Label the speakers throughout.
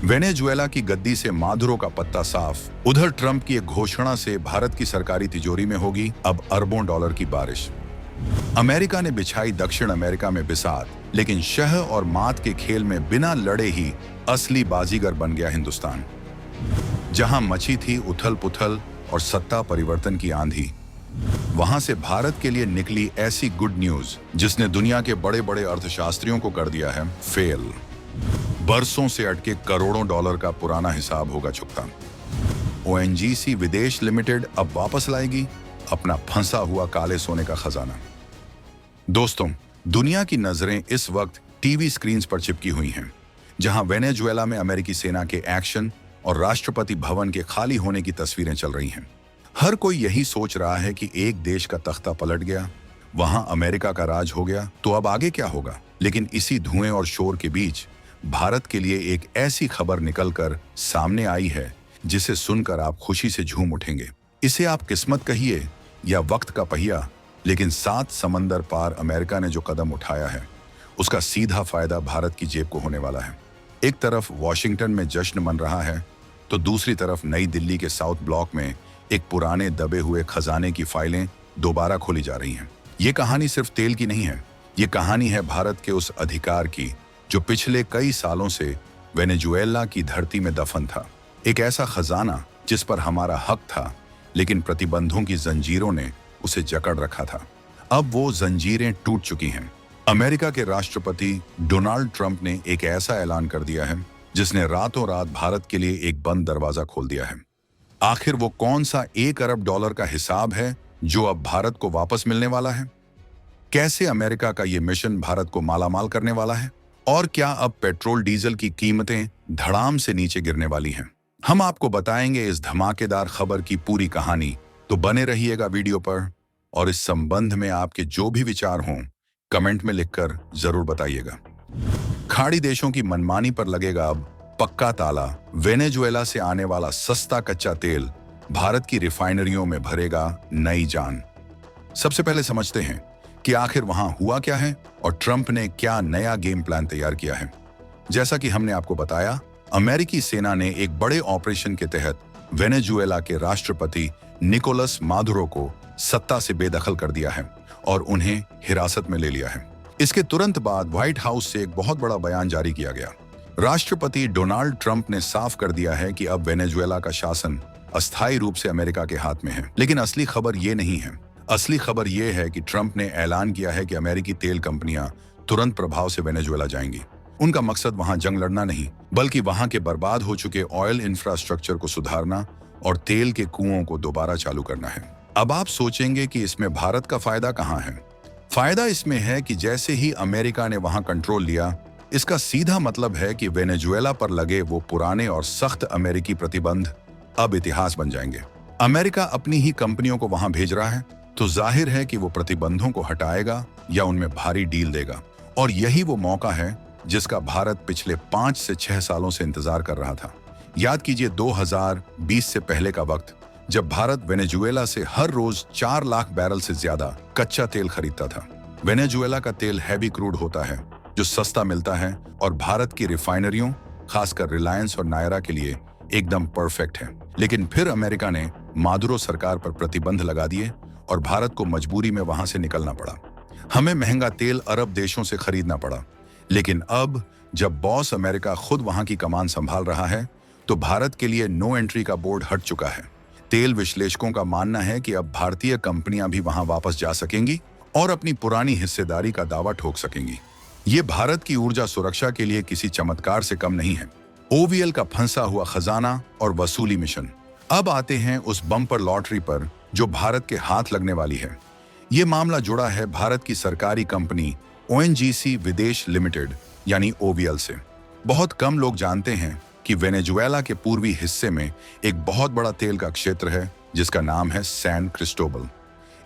Speaker 1: Venezuela की गद्दी से Maduro का पत्ता साफ। उधर ट्रंप की एक घोषणा से भारत की सरकारी तिजोरी में होगी अब अरबों डॉलर की बारिश। अमेरिका ने बिछाई दक्षिण अमेरिका में बिसात, लेकिन शह और मात के खेल में बिना लड़े ही असली बाजीगर बन गया हिंदुस्तान। जहां मची थी उथल पुथल और सत्ता परिवर्तन की आंधी, वहां से भारत के लिए निकली ऐसी गुड न्यूज जिसने दुनिया के बड़े बड़े अर्थशास्त्रियों को कर दिया है फेल। बरसों से अटके करोड़ों डॉलर का पुराना हिसाब होगा चुकता। ओएनजीसी विदेश लिमिटेड अब वापस लाएगी अपना फंसा हुआ काले सोने का खजाना। दोस्तों, दुनिया की नजरें इस वक्त टीवी स्क्रीन पर चिपकी हुई हैं, जहां वेनेजुएला में अमेरिकी सेना के एक्शन और राष्ट्रपति भवन के खाली होने की तस्वीरें चल रही हैं। हर कोई यही सोच रहा है कि एक देश का तख्ता पलट गया, वहां अमेरिका का राज हो गया, तो अब आगे क्या होगा। लेकिन इसी धुएं और शोर के बीच भारत के लिए एक ऐसी खबर निकलकर सामने आई है जिसे सुनकर आप खुशी से झूम उठेंगे। इसे आप किस्मत कहिए या वक्त का पहिया, लेकिन 7 समंदर पार अमेरिका ने जो कदम उठाया है उसका सीधा फायदा भारत की जेब को होने वाला है। एक तरफ वॉशिंगटन में जश्न मन रहा है, तो दूसरी तरफ नई दिल्ली के साउथ ब्लॉक में एक पुराने दबे हुए खजाने की फाइलें दोबारा खोली जा रही हैं। ये कहानी सिर्फ तेल की नहीं है, ये कहानी है भारत के उस अधिकार की जो पिछले कई सालों से वेनेजुएला की धरती में दफन था। एक ऐसा खजाना जिस पर हमारा हक था, लेकिन प्रतिबंधों की जंजीरों ने उसे जकड़ रखा था। अब वो जंजीरें टूट चुकी हैं। अमेरिका के राष्ट्रपति डोनाल्ड ट्रंप ने एक ऐसा ऐलान कर दिया है जिसने रातों रात भारत के लिए एक बंद दरवाजा खोल दिया है। आखिर वो कौन सा 1 अरब डॉलर का हिसाब है जो अब भारत को वापस मिलने वाला है? कैसे अमेरिका का ये मिशन भारत को मालामाल करने वाला है? और क्या अब पेट्रोल डीजल की कीमतें धड़ाम से नीचे गिरने वाली हैं? हम आपको बताएंगे इस धमाकेदार खबर की पूरी कहानी, तो बने रहिएगा वीडियो पर। और इस संबंध में आपके जो भी विचार हों कमेंट में लिखकर जरूर बताइएगा। खाड़ी देशों की मनमानी पर लगेगा अब पक्का ताला। वेनेजुएला से आने वाला सस्ता कच्चा तेल भारत की रिफाइनरियों में भरेगा नई जान। सबसे पहले समझते हैं कि आखिर वहां हुआ क्या है और ट्रंप ने क्या नया गेम प्लान तैयार किया है। जैसा कि हमने आपको बताया, अमेरिकी सेना ने एक बड़े ऑपरेशन के तहत वेनेजुएला के राष्ट्रपति निकोलस मादुरो को सत्ता से बेदखल कर दिया है और उन्हें हिरासत में ले लिया है। इसके तुरंत बाद व्हाइट हाउस से एक बहुत बड़ा बयान जारी किया गया। राष्ट्रपति डोनाल्ड ट्रंप ने साफ कर दिया है कि अब वेनेजुएला का शासन अस्थायी रूप से अमेरिका के हाथ में है। लेकिन असली खबर ये नहीं है। असली खबर यह है कि ट्रंप ने ऐलान किया है कि अमेरिकी तेल कंपनियां तुरंत प्रभाव से वेनेजुएला जाएंगी। उनका मकसद वहां जंग लड़ना नहीं, बल्कि वहां के बर्बाद हो चुके ऑयल इंफ्रास्ट्रक्चर को सुधारना और तेल के कुओं को दोबारा चालू करना है। अब आप सोचेंगे कि इसमें भारत का फायदा कहां है? फायदा इसमें है कि जैसे ही अमेरिका ने वहां कंट्रोल लिया, इसका सीधा मतलब है कि वेनेजुएला पर लगे वो पुराने और सख्त अमेरिकी प्रतिबंध अब इतिहास बन जाएंगे। अमेरिका अपनी ही कंपनियों को वहां भेज रहा है, तो जाहिर है कि वो प्रतिबंधों को हटाएगा या उनमें भारी डील देगा। और यही वो मौका है जिसका भारत पिछले 5 से 6 सालों से इंतजार कर रहा था। याद कीजिए 2020 से पहले का वक्त, जब भारत वेनेजुएला से हर रोज 4 लाख बैरल से ज्यादा कच्चा तेल खरीदता था। वेनेजुएला का तेल हैवी क्रूड होता है जो सस्ता मिलता है और भारत की रिफाइनरियों, खासकर रिलायंस और नायरा के लिए एकदम परफेक्ट है। लेकिन फिर अमेरिका ने मादुरो सरकार पर प्रतिबंध लगा दिए और भारत को मजबूरी में वहां से निकलना पड़ा। हमें महंगा तेल अरब देशों से खरीदना पड़ा। लेकिन अब जब बॉस अमेरिका खुद वहां की कमान संभाल रहा है, तो भारत के लिए नो एंट्री का बोर्ड हट चुका है। तेल विश्लेषकों का मानना है कि अब भारतीय कंपनियां भी वहां वापस जा सकेंगी और अपनी पुरानी हिस्सेदारी का दावा ठोक सकेंगी। ये भारत की ऊर्जा सुरक्षा के लिए किसी चमत्कार से कम नहीं है। ओवीएल का फंसा हुआ खजाना और वसूली मिशन। अब आते हैं उस बम्पर लॉटरी पर जो भारत के हाथ लगने वाली है। ये मामला जुड़ा है भारत की सरकारी कंपनी ओएनजीसी विदेश लिमिटेड यानी ओवीएल से। बहुत कम लोग जानते हैं कि वेनेजुएला के पूर्वी हिस्से में एक बहुत बड़ा तेल का क्षेत्र है जिसका नाम है सैन क्रिस्टोबल।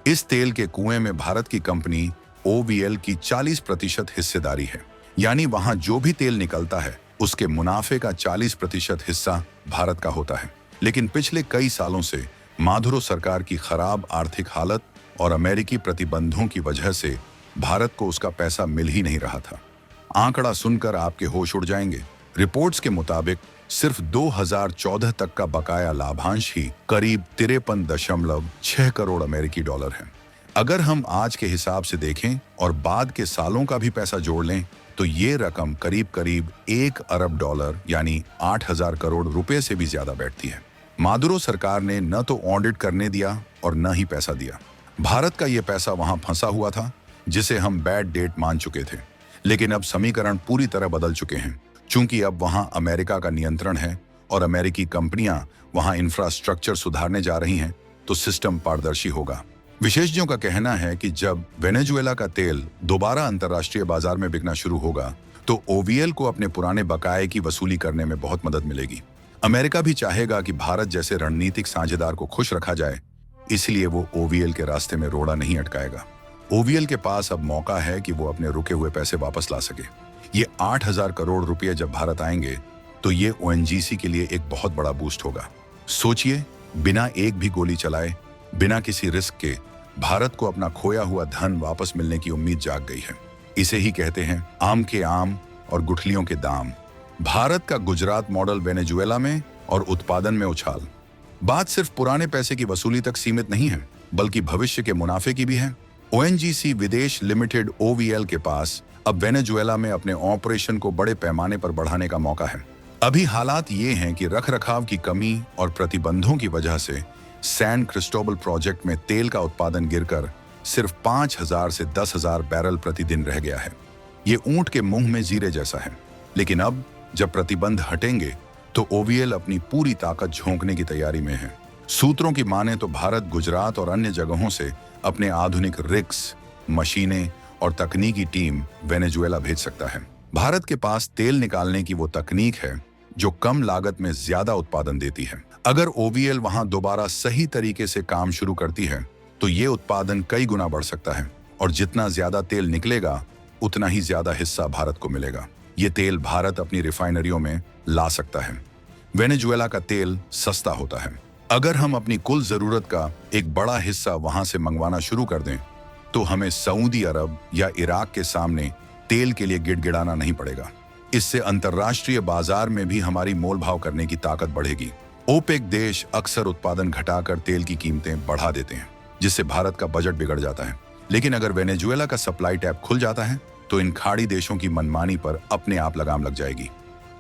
Speaker 1: इस तेल के कुएं में भारत की कंपनी ओवीएल की 40% हिस्सेदारी है। यानी वहां जो भी तेल निकलता है उसके मुनाफे का 40% हिस्सा भारत का होता है। लेकिन पिछले कई सालों से मादुरो सरकार की खराब आर्थिक हालत और अमेरिकी प्रतिबंधों की वजह से भारत को उसका पैसा मिल ही नहीं रहा था। आंकड़ा सुनकर आपके होश उड़ जाएंगे। रिपोर्ट्स के मुताबिक सिर्फ 2014 तक का बकाया लाभांश ही करीब 53.6 करोड़ अमेरिकी डॉलर है। अगर हम आज के हिसाब से देखें और बाद के सालों का भी पैसा जोड़ लें तो ये रकम करीब करीब 1 अरब डॉलर यानी 8,000 करोड़ रुपए से भी ज्यादा बैठती है। मादुरो सरकार ने न तो ऑडिट करने दिया और न ही पैसा दिया। भारत का ये पैसा वहां फंसा हुआ था जिसे हम बैड डेट मान चुके थे, लेकिन अब समीकरण पूरी तरह बदल चुके हैं। चूंकि अब वहां अमेरिका का नियंत्रण है और अमेरिकी कंपनियां वहां इंफ्रास्ट्रक्चर सुधारने जा रही हैं, तो सिस्टम पारदर्शी होगा। विशेषज्ञों का कहना है कि जब वेनेजुएला का तेल दोबारा अंतर्राष्ट्रीय बाजार में बिकना शुरू होगा तो ओवीएल को अपने पुराने बकाये की वसूली करने में बहुत मदद मिलेगी। अमेरिका भी चाहेगा कि भारत जैसे रणनीतिक साझेदार को खुश रखा जाए, इसलिए वो ओवीएल के रास्ते में रोड़ा नहीं अटकाएगा। ओवीएल के पास अब मौका है कि वो अपने रुके हुए पैसे वापस ला सके। ये 8,000 करोड़ रुपए जब भारत आएंगे तो ये ओएनजीसी के लिए एक बहुत बड़ा बूस्ट होगा। सोचिए, बिना एक भी गोली चलाए, बिना किसी रिस्क के भारत को अपना खोया हुआ धन वापस मिलने की उम्मीद जाग गई है। इसे ही कहते हैं आम के आम और गुठलियों के दाम। भारत का गुजरात मॉडल वेनेजुएला में और उत्पादन में उछाल। बात सिर्फ पुराने पैसे की वसूली तक सीमित नहीं है, बल्कि भविष्य के मुनाफे की भी है। ओएनजीसी विदेश लिमिटेड ओवीएल के पास अब वेनेजुएला में अपने ऑपरेशन को बड़े पैमाने पर बढ़ाने का मौका है। अभी हालात ये हैं कि रखरखाव की कमी और प्रतिबंधों की वजह से सैन क्रिस्टोबल प्रोजेक्ट में तेल का उत्पादन गिरकर सिर्फ 5,000 से 10,000 बैरल प्रतिदिन रह गया है। ये ऊंट के मुंह में जीरे जैसा है। लेकिन अब जब प्रतिबंध हटेंगे तो ओवीएल अपनी पूरी ताकत झोंकने की तैयारी में है। सूत्रों की माने तो भारत गुजरात और अन्य जगहों से अपने आधुनिक रिग्स, मशीनें और तकनीकी टीम वेनेजुएला भेज सकता है। भारत के पास तेल निकालने की वो तकनीक है जो कम लागत में ज्यादा उत्पादन देती है। अगर ओवीएल वहां दोबारा सही तरीके से काम शुरू करती है तो ये उत्पादन कई गुना बढ़ सकता है और जितना ज्यादा तेल निकलेगा उतना ही ज्यादा हिस्सा भारत को मिलेगा। ये तेल भारत अपनी रिफाइनरियों में ला सकता है। वेनेजुएला का तेल सस्ता होता है। अगर हम अपनी कुल जरूरत का एक बड़ा हिस्सा वहां से मंगवाना शुरू कर दें तो हमें सऊदी अरब या इराक के सामने तेल के लिए गिड़गिड़ाना नहीं पड़ेगा। इससे अंतर्राष्ट्रीय बाजार में भी हमारी मोलभाव करने की ताकत बढ़ेगी। ओपेक देश अक्सर उत्पादन घटाकर तेल की कीमतें बढ़ा देते हैं, जिससे भारत का बजट बिगड़ जाता है। लेकिन अगर वेनेजुएला का सप्लाई टैप खुल जाता है तो इन खाड़ी देशों की मनमानी पर अपने आप लगाम लग जाएगी।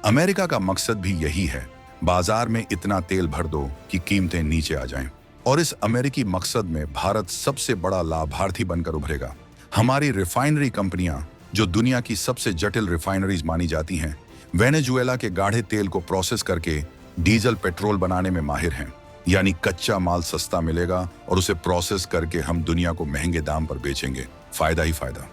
Speaker 1: अमेरिका का मकसद भी यही है, बाजार में इतना तेल भर दो कि कीमतें नीचे आ जाएं। और इस अमेरिकी मकसद में भारत सबसे बड़ा लाभार्थी बनकर उभरेगा। हमारी रिफाइनरी कंपनियां, जो दुनिया की सबसे जटिल रिफाइनरीज मानी जाती हैं, वेनेजुएला के गाढ़े तेल को प्रोसेस करके डीजल पेट्रोल बनाने में माहिर हैं। यानी कच्चा माल सस्ता मिलेगा और उसे प्रोसेस करके हम दुनिया को महंगे दाम पर बेचेंगे। फायदा ही फायदा।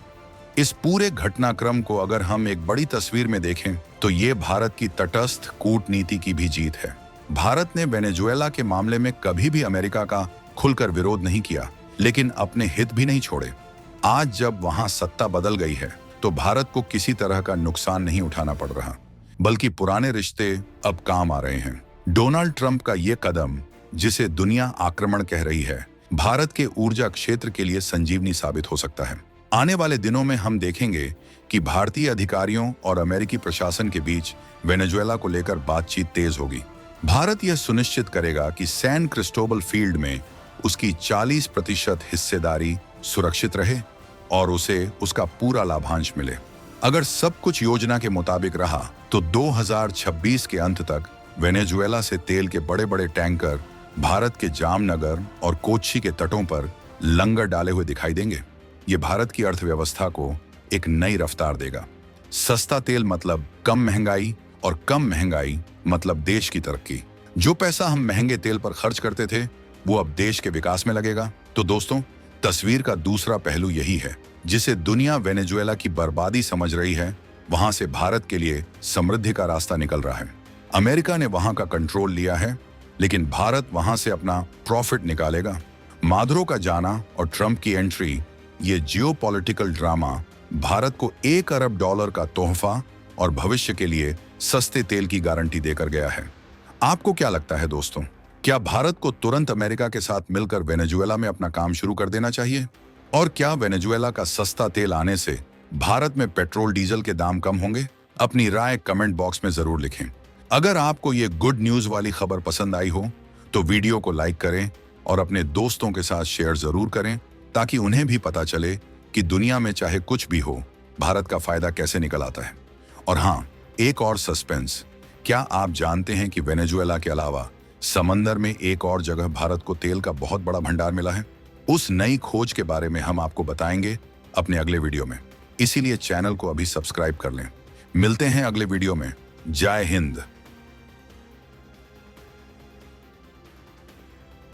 Speaker 1: इस पूरे घटनाक्रम को अगर हम एक बड़ी तस्वीर में देखें तो ये भारत की तटस्थ कूटनीति की भी जीत है। भारत ने वेनेजुएला के मामले में कभी भी अमेरिका का खुलकर विरोध नहीं किया, लेकिन अपने हित भी नहीं छोड़े। आज जब वहां सत्ता बदल गई है तो भारत को किसी तरह का नुकसान नहीं उठाना पड़ रहा, बल्कि पुराने रिश्ते अब काम आ रहे हैं। डोनाल्ड ट्रंप का ये कदम, जिसे दुनिया आक्रमण कह रही है, भारत के ऊर्जा क्षेत्र के लिए संजीवनी साबित हो सकता है। आने वाले दिनों में हम देखेंगे कि भारतीय अधिकारियों और अमेरिकी प्रशासन के बीच वेनेजुएला को लेकर बातचीत तेज होगी। भारत यह सुनिश्चित करेगा कि सैन क्रिस्टोबल फील्ड में उसकी 40% हिस्सेदारी सुरक्षित रहे और उसे उसका पूरा लाभांश मिले। अगर सब कुछ योजना के मुताबिक रहा तो 2026 के अंत तक वेनेजुएला से तेल के बड़े बड़े टैंकर भारत के जामनगर और कोच्चि के तटों पर लंगर डाले हुए दिखाई देंगे। ये भारत की अर्थव्यवस्था को एक नई रफ्तार देगा। सस्ता तेल मतलब कम महंगाई और कम महंगाई मतलब देश की तरक्की। जो पैसा हम महंगे तेल पर खर्च करते थे वो अब देश के विकास में लगेगा। तो दोस्तों, तस्वीर का दूसरा पहलू यही है, जिसे दुनिया वेनेजुएला की बर्बादी समझ रही है, वहां से भारत के लिए समृद्धि का रास्ता निकल रहा है। अमेरिका ने वहां का कंट्रोल लिया है, लेकिन भारत वहां से अपना प्रॉफिट निकालेगा। मादुरो का जाना और ट्रंप की एंट्री, ये जियोपॉलिटिकल ड्रामा भारत को 1 अरब डॉलर का तोहफा और भविष्य के लिए सस्ते तेल की गारंटी देकर गया है। आपको क्या लगता है दोस्तों, क्या भारत को तुरंत अमेरिका के साथ मिलकर वेनेजुएला में अपना काम शुरू कर देना चाहिए? और क्या वेनेजुएला का सस्ता तेल आने से भारत में पेट्रोल डीजल के दाम कम होंगे? अपनी राय कमेंट बॉक्स में जरूर लिखें। अगर आपको ये गुड न्यूज वाली खबर पसंद आई हो तो वीडियो को लाइक करें और अपने दोस्तों के साथ शेयर जरूर करें, ताकि उन्हें भी पता चले कि दुनिया में चाहे कुछ भी हो, भारत का फायदा कैसे निकल आता है। और हाँ, एक और सस्पेंस, क्या आप जानते हैं कि वेनेजुएला के अलावा समंदर में एक और जगह भारत को तेल का बहुत बड़ा भंडार मिला है? उस नई खोज के बारे में हम आपको बताएंगे अपने अगले वीडियो में। इसीलिए चैनल को अभी सब्सक्राइब कर लें। मिलते हैं अगले वीडियो में। जय हिंद।